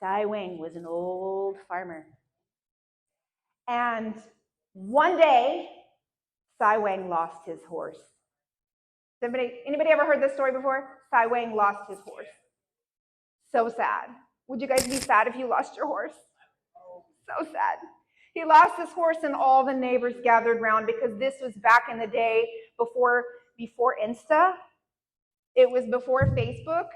Weng was an old farmer. And one day, Weng lost his horse. Anybody ever heard this story before? Weng lost his horse. So sad. Would you guys be sad if you lost your horse? So sad. He lost his horse and all the neighbors gathered around because this was back in the day before Insta. It was before Facebook.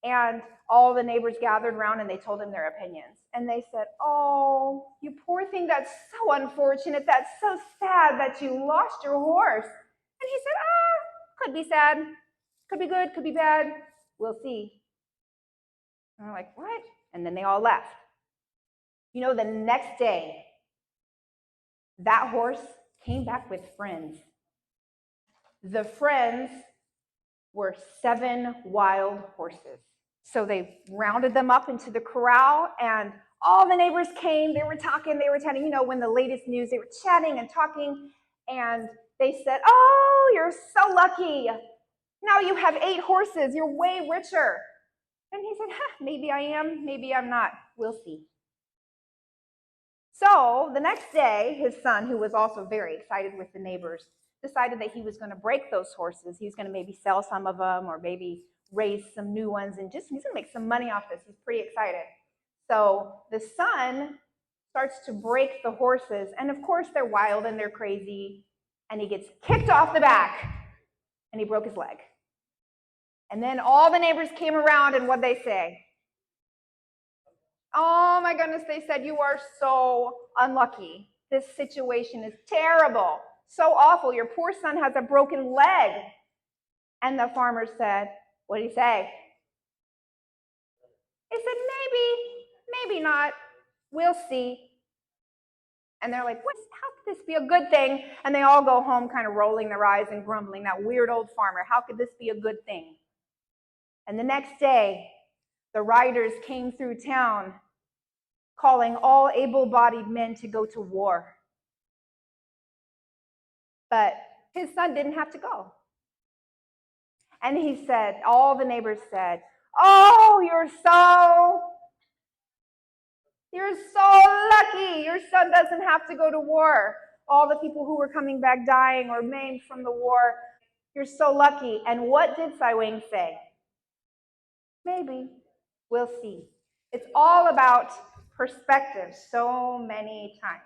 And all the neighbors gathered around and they told him their opinions. And they said, oh, you poor thing, that's so unfortunate. That's so sad that you lost your horse. And he said, could be sad, could be good, could be bad. We'll see. And they're like, what? And then they all left. You know, the next day, that horse came back with friends. The friends were 7 wild horses. So they rounded them up into the corral, and all the neighbors came. They were talking, they were chatting. You know, when the latest news, they were chatting and talking, and they said, oh, you're so lucky. Now you have 8 horses. You're way richer. And he said, maybe I am, maybe I'm not. We'll see. So the next day, his son, who was also very excited with the neighbors, decided that he was going to break those horses. He was going to maybe sell some of them or maybe raise some new ones, and he's going to make some money off this. He's pretty excited. So the son starts to break the horses, and of course they're wild and they're crazy, and he gets kicked off the back, and he broke his leg. And then all the neighbors came around, and what'd they say? Oh my goodness, they said, you are so unlucky. This situation is terrible, so awful. Your poor son has a broken leg. And the farmer said, what did he say? He said, maybe not. We'll see. And they're like, how could this be a good thing? And they all go home kind of rolling their eyes and grumbling, that weird old farmer, how could this be a good thing? And the next day, the riders came through town calling all able-bodied men to go to war. But his son didn't have to go. And he said, all the neighbors said, oh, you're so lucky. Your son doesn't have to go to war. All the people who were coming back dying or maimed from the war, you're so lucky. And what did Weng say? Maybe. We'll see. It's all about perspective so many times.